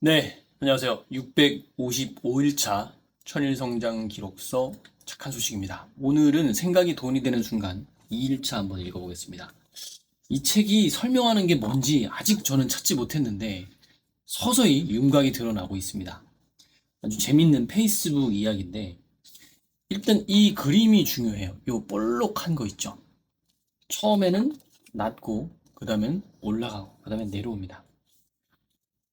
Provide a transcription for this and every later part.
네, 안녕하세요. 655일차 천일성장 기록서 착한 소식입니다. 오늘은 생각이 돈이 되는 순간 2일차 한번 읽어보겠습니다. 이 책이 설명하는 게 뭔지 아직 저는 찾지 못했는데 서서히 윤곽이 드러나고 있습니다. 아주 재밌는 페이스북 이야기인데 일단 이 그림이 중요해요. 요 볼록한 거 있죠. 처음에는 낮고 그 다음엔 올라가고 그 다음엔 내려옵니다.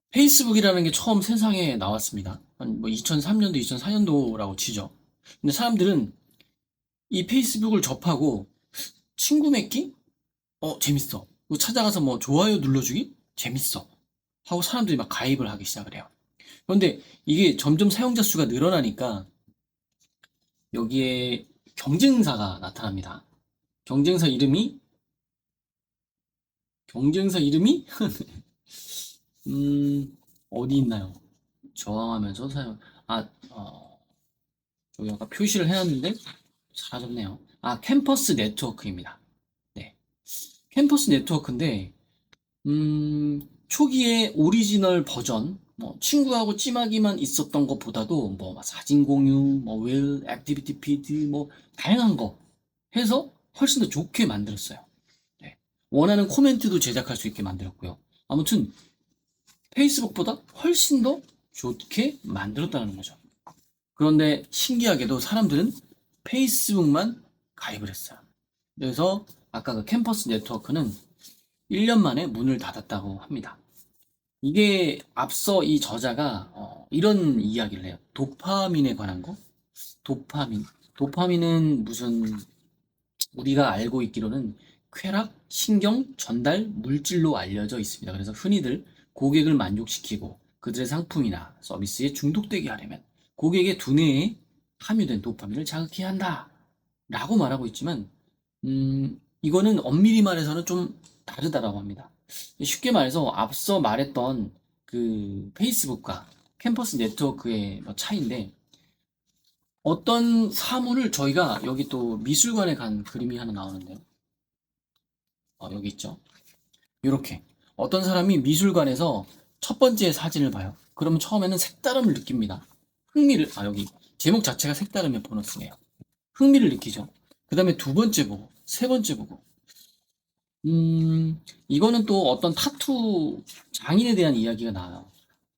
페이스북이라는 게 처음 세상에 나왔습니다. 한 뭐 2003년도, 2004년도라고 치죠. 근데 사람들은 이 페이스북을 접하고 친구 맺기? 재밌어. 그리고 찾아가서 뭐 좋아요 눌러주기? 재밌어. 하고 사람들이 막 가입을 하기 시작을 해요. 그런데 이게 점점 사용자 수가 늘어나니까 여기에 경쟁사가 나타납니다. 경쟁사 이름이 경쟁사 이름이 어디 있나요? 저항하면서 사용 여기 아까 표시를 해놨는데 사라졌네요. 캠퍼스 네트워크입니다. 네. 캠퍼스 네트워크인데, 초기에 오리지널 버전, 뭐, 친구하고 찜하기만 있었던 것보다도, 뭐, 사진 공유, 뭐, 웰, 액티비티 피드, 뭐, 다양한 거 해서 훨씬 더 좋게 만들었어요. 네. 원하는 코멘트도 제작할 수 있게 만들었고요. 아무튼, 페이스북보다 훨씬 더 좋게 만들었다는 거죠. 그런데 신기하게도 사람들은 페이스북만 가입을 했어요. 그래서 아까 그 캠퍼스 네트워크는 1년 만에 문을 닫았다고 합니다. 이게 앞서 이 저자가 이런 이야기를 해요. 도파민에 관한 거. 도파민. 도파민은 무슨 우리가 알고 있기로는 쾌락, 신경 전달 물질로 알려져 있습니다. 그래서 흔히들 고객을 만족시키고 그들의 상품이나 서비스에 중독되게 하려면 고객의 두뇌에 함유된 도파민을 자극해야 한다. 라고 말하고 있지만, 이거는 엄밀히 말해서는 좀 다르다라고 합니다. 쉽게 말해서 앞서 말했던 그 페이스북과 캠퍼스 네트워크의 뭐 차이인데, 어떤 사물을 저희가 여기 또 미술관에 간 그림이 하나 나오는데요. 여기 있죠. 이렇게 어떤 사람이 미술관에서 첫 번째 사진을 봐요. 그러면 처음에는 색다름을 느낍니다. 흥미를 여기 제목 자체가 색다름의 보너스네요. 흥미를 느끼죠. 그 다음에 두 번째 보고 세 번째 보고 이거는 또 어떤 타투 장인에 대한 이야기가 나와요.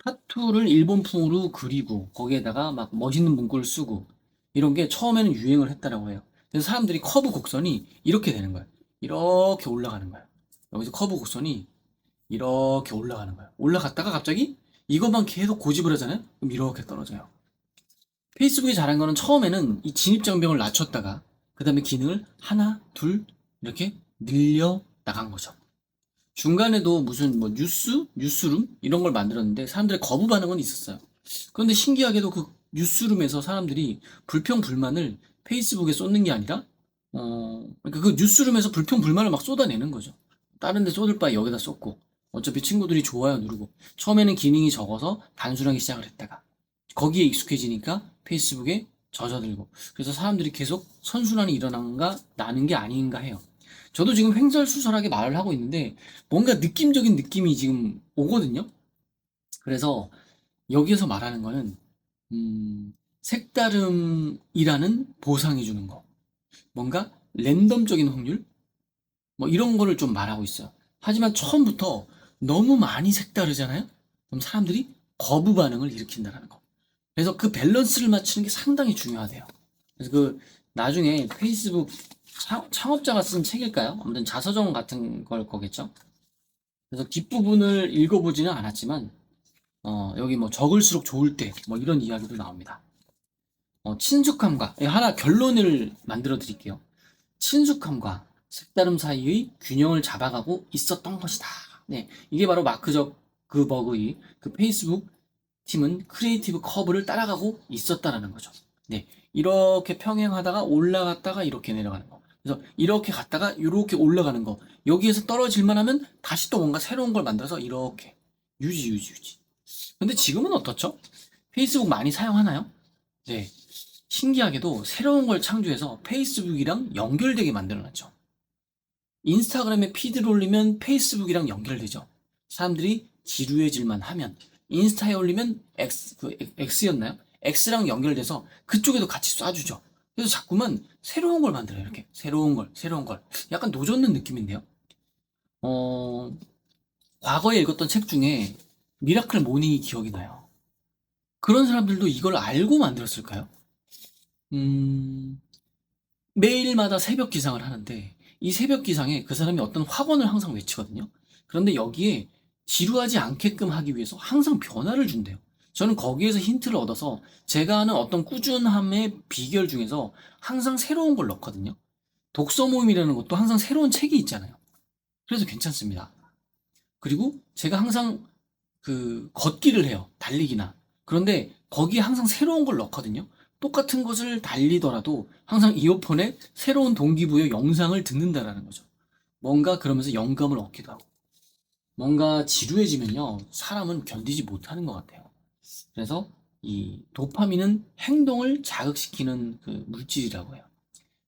타투를 일본풍으로 그리고 거기에다가 막 멋있는 문구를 쓰고 이런 게 처음에는 유행을 했다라고 해요. 그래서 사람들이 커브 곡선이 이렇게 되는 거예요. 이렇게 올라가는 거예요. 여기서 커브 곡선이 이렇게 올라가는 거예요. 올라갔다가 갑자기 이것만 계속 고집을 하잖아요. 그럼 이렇게 떨어져요. 페이스북이 잘한 거는 처음에는 이 진입장벽을 낮췄다가 그 다음에 기능을 하나, 둘 이렇게 늘려 나간 거죠. 중간에도 무슨 뭐 뉴스룸 이런 걸 만들었는데 사람들의 거부 반응은 있었어요. 그런데 신기하게도 그 뉴스룸에서 사람들이 불평 불만을 페이스북에 쏟는 게 아니라 그러니까 그 뉴스룸에서 불평 불만을 막 쏟아내는 거죠. 다른 데 쏟을 바에 여기다 쏟고 어차피 친구들이 좋아요 누르고 처음에는 기능이 적어서 단순하게 시작을 했다가 거기에 익숙해지니까 페이스북에 젖어들고 그래서 사람들이 계속 선순환이 일어난가 나는 게 아닌가 해요. 저도 지금 횡설수설하게 말을 하고 있는데 뭔가 느낌적인 느낌이 지금 오거든요. 그래서 여기에서 말하는 거는 색다름이라는 보상이 주는 거, 뭔가 랜덤적인 확률, 뭐 이런 거를 좀 말하고 있어요. 하지만 처음부터 너무 많이 색다르잖아요. 그럼 사람들이 거부 반응을 일으킨다는 거. 그래서 그 밸런스를 맞추는 게 상당히 중요하대요. 그래서 그 나중에 페이스북 창업자가 쓴 책일까요? 아무튼 자서전 같은 걸 거겠죠. 그래서 뒷부분을 읽어보지는 않았지만 여기 뭐 적을수록 좋을 때 뭐 이런 이야기도 나옵니다. 친숙함과 하나 결론을 만들어 드릴게요. 친숙함과 색다름 사이의 균형을 잡아가고 있었던 것이다. 네, 이게 바로 마크 저크버그의 그 페이스북 팀은 크리에이티브 커브를 따라가고 있었다라는 거죠. 네, 이렇게 평행하다가 올라갔다가 이렇게 내려가는 거. 그래서 이렇게 갔다가 이렇게 올라가는 거. 여기에서 떨어질만 하면 다시 또 뭔가 새로운 걸 만들어서 이렇게 유지. 근데 지금은 어떻죠? 페이스북 많이 사용하나요? 네. 신기하게도 새로운 걸 창조해서 페이스북이랑 연결되게 만들어놨죠. 인스타그램에 피드를 올리면 페이스북이랑 연결되죠. 사람들이 지루해질만 하면 인스타에 올리면 X였나요? X랑 연결돼서 그쪽에도 같이 쏴주죠. 그래서 자꾸만 새로운 걸 만들어요. 이렇게 새로운 걸. 약간 노젓는 느낌인데요. 어, 과거에 읽었던 책 중에 미라클 모닝이 기억이 나요. 그런 사람들도 이걸 알고 만들었을까요? 음, 매일마다 새벽 기상을 하는데 이 새벽 기상에 그 사람이 어떤 확언을 항상 외치거든요. 그런데 여기에 지루하지 않게끔 하기 위해서 항상 변화를 준대요. 저는 거기에서 힌트를 얻어서 제가 아는 어떤 꾸준함의 비결 중에서 항상 새로운 걸 넣거든요. 독서 모임이라는 것도 항상 새로운 책이 있잖아요. 그래서 괜찮습니다. 그리고 제가 항상 그 걷기를 해요. 달리기나. 그런데 거기에 항상 새로운 걸 넣거든요. 똑같은 것을 달리더라도 항상 이어폰에 새로운 동기부여 영상을 듣는다라는 거죠. 뭔가 그러면서 영감을 얻기도 하고. 뭔가 지루해지면요. 사람은 견디지 못하는 것 같아요. 그래서 이 도파민은 행동을 자극시키는 그 물질이라고 해요.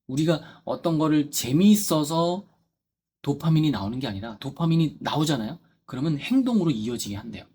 우리가 어떤 거를 재미있어서 도파민이 나오는 게 아니라 도파민이 나오잖아요. 그러면 행동으로 이어지게 한대요.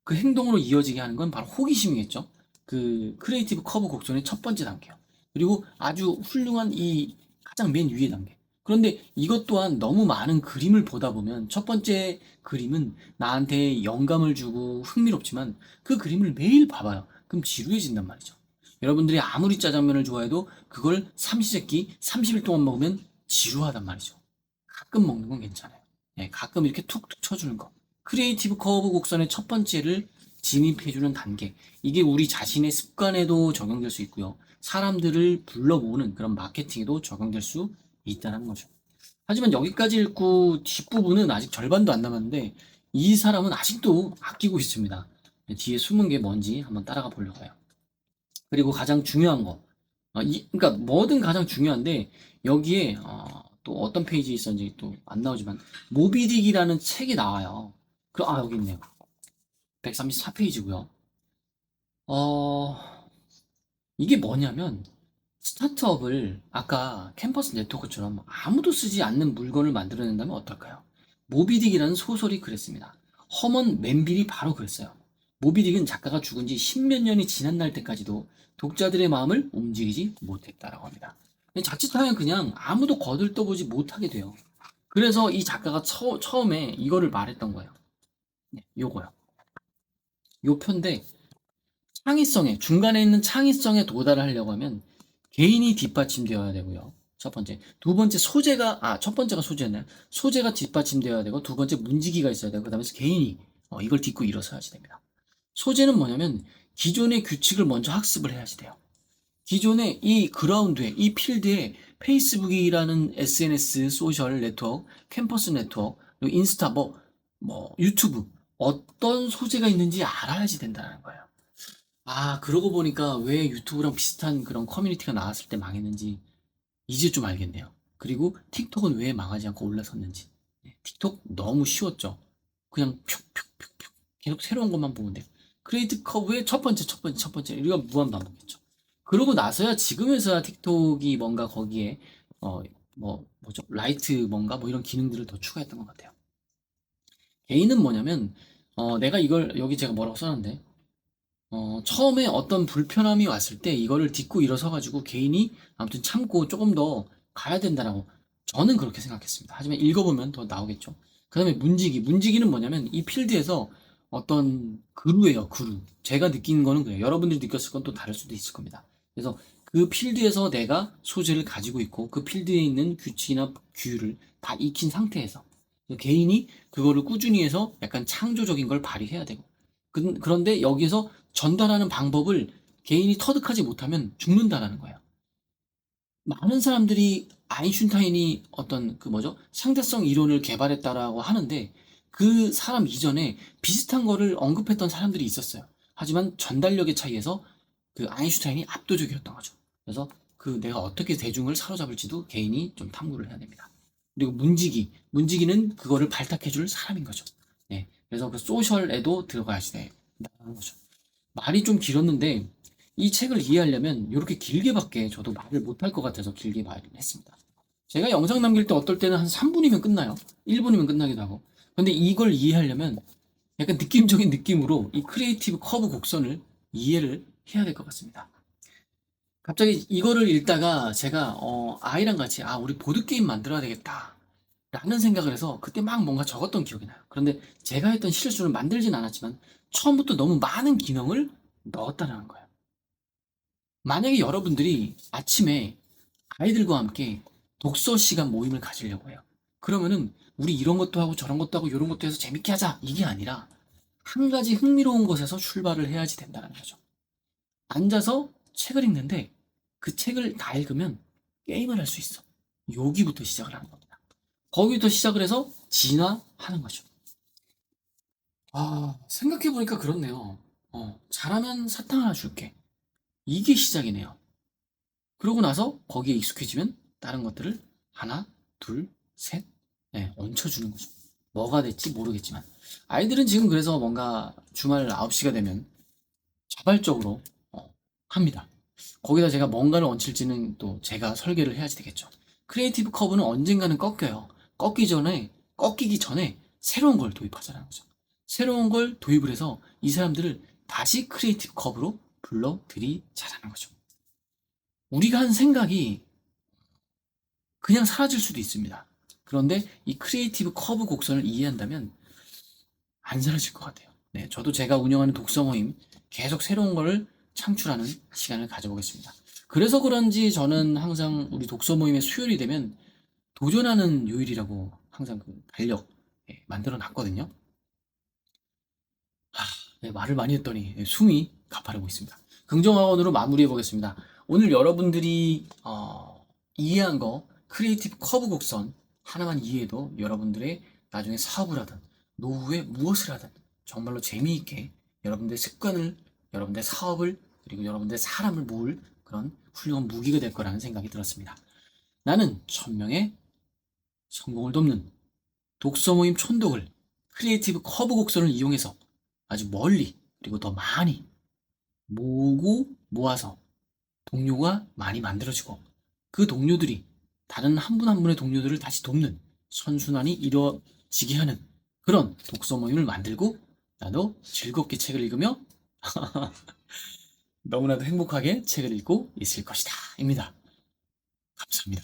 그 행동으로 이어지게 하는 건 바로 호기심이겠죠. 그 크리에이티브 커브 곡선의 첫 번째 단계요. 그리고 아주 훌륭한 이 가장 맨 위의 단계. 그런데 이것 또한 너무 많은 그림을 보다 보면 첫 번째 그림은 나한테 영감을 주고 흥미롭지만 그 그림을 매일 봐봐요. 그럼 지루해진단 말이죠. 여러분들이 아무리 짜장면을 좋아해도 그걸 삼시세끼 30일 동안 먹으면 지루하단 말이죠. 가끔 먹는 건 괜찮아요. 예, 가끔 이렇게 툭툭 쳐주는 거. 크리에이티브 커브 곡선의 첫 번째를 진입해주는 단계. 이게 우리 자신의 습관에도 적용될 수 있고요. 사람들을 불러 모으는 그런 마케팅에도 적용될 수 있다는 거죠. 하지만 여기까지 읽고 뒷부분은 아직 절반도 안 남았는데 이 사람은 아직도 아끼고 있습니다. 뒤에 숨은 게 뭔지 한번 따라가 보려고 해요. 그리고 가장 중요한 거. 그러니까 뭐든 가장 중요한데 여기에 또 어떤 페이지에 있었는지 또 안 나오지만 모비딕이라는 책이 나와요. 여기 있네요. 134페이지고요. 어, 이게 뭐냐면 스타트업을 아까 캠퍼스 네트워크처럼 아무도 쓰지 않는 물건을 만들어낸다면 어떨까요? 모비딕이라는 소설이 그랬습니다. 허먼 맨빌이 바로 그랬어요. 모비딕은 작가가 죽은 지 십몇 년이 지난 날 때까지도 독자들의 마음을 움직이지 못했다라고 합니다. 자칫하면 그냥 아무도 거들떠보지 못하게 돼요. 그래서 이 작가가 처음에 이거를 말했던 거예요. 네, 요거요. 요 편데 중간에 있는 창의성에 도달하려고 하면 개인이 뒷받침되어야 되고요. 첫 번째. 두 번째, 첫 번째가 소재였나요? 소재가 뒷받침되어야 되고, 두 번째, 문지기가 있어야 되고, 그 다음에 개인이 이걸 딛고 일어서야지 됩니다. 소재는 뭐냐면, 기존의 규칙을 먼저 학습을 해야지 돼요. 기존의 이 그라운드에, 이 필드에 페이스북이라는 SNS 소셜 네트워크, 캠퍼스 네트워크, 그리고 인스타, 유튜브, 어떤 소재가 있는지 알아야지 된다는 거예요. 그러고 보니까 왜 유튜브랑 비슷한 그런 커뮤니티가 나왔을 때 망했는지 이제 좀 알겠네요. 그리고 틱톡은 왜 망하지 않고 올라섰는지. 틱톡 너무 쉬웠죠. 그냥 푹푹푹푹 계속 새로운 것만 보면 돼요. 크리에이트 커브의 첫 번째 이거 무한 반복했죠. 그러고 나서야 지금에서야 틱톡이 뭔가 거기에 뭐죠? 라이트 뭔가 뭐 이런 기능들을 더 추가했던 것 같아요. 개인은 뭐냐면 내가 이걸 여기 제가 뭐라고 써놨는데 처음에 어떤 불편함이 왔을 때 이거를 딛고 일어서가지고 개인이 아무튼 참고 조금 더 가야 된다라고 저는 그렇게 생각했습니다. 하지만 읽어보면 더 나오겠죠. 그 다음에 문지기는 뭐냐면 이 필드에서 어떤 그루예요, 그루. 제가 느낀 거는 그래요. 여러분들이 느꼈을 건 또 다를 수도 있을 겁니다. 그래서 그 필드에서 내가 소재를 가지고 있고 그 필드에 있는 규칙이나 규율을 다 익힌 상태에서 개인이 그거를 꾸준히 해서 약간 창조적인 걸 발휘해야 되고 그런데 여기서 전달하는 방법을 개인이 터득하지 못하면 죽는다라는 거예요. 많은 사람들이 아인슈타인이 어떤 상대성 이론을 개발했다라고 하는데 그 사람 이전에 비슷한 거를 언급했던 사람들이 있었어요. 하지만 전달력의 차이에서 그 아인슈타인이 압도적이었던 거죠. 그래서 그 내가 어떻게 대중을 사로잡을지도 개인이 좀 탐구를 해야 됩니다. 그리고 문지기는 그거를 발탁해줄 사람인 거죠. 네. 그래서 그 소셜에도 들어가야지 된다는 거죠. 말이 좀 길었는데 이 책을 이해하려면 이렇게 길게밖에 저도 말을 못할 것 같아서 길게 말을 했습니다. 제가 영상 남길 때 어떨 때는 한 3분이면 끝나요. 1분이면 끝나기도 하고. 근데 이걸 이해하려면 약간 느낌적인 느낌으로 이 크리에이티브 커브 곡선을 이해를 해야 될 것 같습니다. 갑자기 이거를 읽다가 제가 아이랑 같이 우리 보드게임 만들어야 되겠다 라는 생각을 해서 그때 막 뭔가 적었던 기억이 나요. 그런데 제가 했던 실수를 만들진 않았지만 처음부터 너무 많은 기능을 넣었다는 거예요. 만약에 여러분들이 아침에 아이들과 함께 독서 시간 모임을 가지려고 해요. 그러면은 우리 이런 것도 하고 저런 것도 하고 이런 것도 해서 재밌게 하자 이게 아니라 한 가지 흥미로운 것에서 출발을 해야지 된다는 거죠. 앉아서 책을 읽는데 그 책을 다 읽으면 게임을 할 수 있어. 여기부터 시작을 하는 겁니다. 거기부터 시작을 해서 진화하는 거죠. 생각해보니까 그렇네요. 잘하면 사탕 하나 줄게. 이게 시작이네요. 그러고 나서 거기에 익숙해지면 다른 것들을 하나, 둘, 셋, 네, 얹혀주는 거죠. 뭐가 될지 모르겠지만. 아이들은 지금 그래서 뭔가 주말 9시가 되면 자발적으로 합니다. 거기다 제가 뭔가를 얹힐지는 또 제가 설계를 해야지 되겠죠. 크리에이티브 커브는 언젠가는 꺾여요. 꺾이기 전에 새로운 걸 도입하자는 거죠. 새로운 걸 도입을 해서 이 사람들을 다시 크리에이티브 커브로 불러들이자라는 거죠. 우리가 한 생각이 그냥 사라질 수도 있습니다. 그런데 이 크리에이티브 커브 곡선을 이해한다면 안 사라질 것 같아요. 네, 저도 제가 운영하는 독서 모임 계속 새로운 걸 창출하는 시간을 가져보겠습니다. 그래서 그런지 저는 항상 우리 독서 모임의 수요일이 되면 도전하는 요일이라고 항상 그 달력 만들어 놨거든요. 네, 말을 많이 했더니 숨이 가파르고 있습니다. 긍정학원으로 마무리해 보겠습니다. 오늘 여러분들이 이해한 거 크리에이티브 커브 곡선 하나만 이해해도 여러분들의 나중에 사업을 하든 노후에 무엇을 하든 정말로 재미있게 여러분들의 습관을, 여러분들의 사업을, 그리고 여러분들의 사람을 모을 그런 훌륭한 무기가 될 거라는 생각이 들었습니다. 나는 1000명의 성공을 돕는 독서 모임 촌독을 크리에이티브 커브 곡선을 이용해서 아주 멀리 그리고 더 많이 모으고 모아서 동료가 많이 만들어지고 그 동료들이 다른 한 분 한 분의 동료들을 다시 돕는 선순환이 이루어지게 하는 그런 독서 모임을 만들고 나도 즐겁게 책을 읽으며 너무나도 행복하게 책을 읽고 있을 것이다 입니다. 감사합니다.